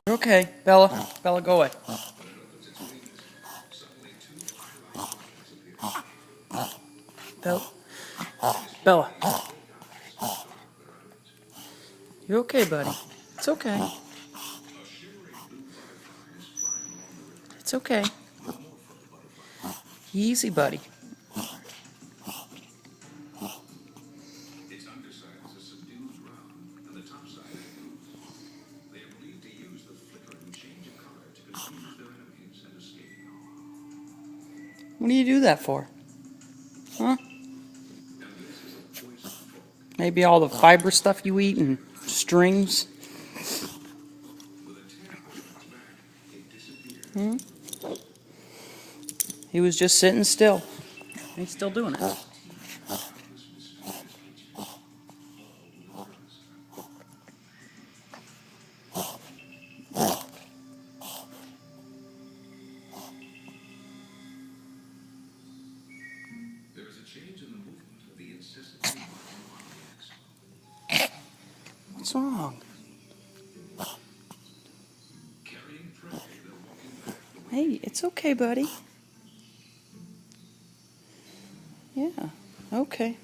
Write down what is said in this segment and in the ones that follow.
Okay, Bella. Bella, go away. Bella. Bella. You okay, buddy? It's okay. It's okay. Easy, buddy. What do you do that for? Huh? Maybe all the fiber stuff you eat and strings? Hmm? He was just sitting still. He's still doing it. What's wrong? Hey, it's okay, buddy. Yeah, okay.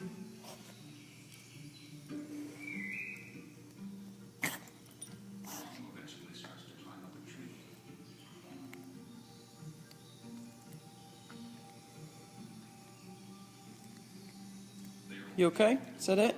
You okay? Is that it?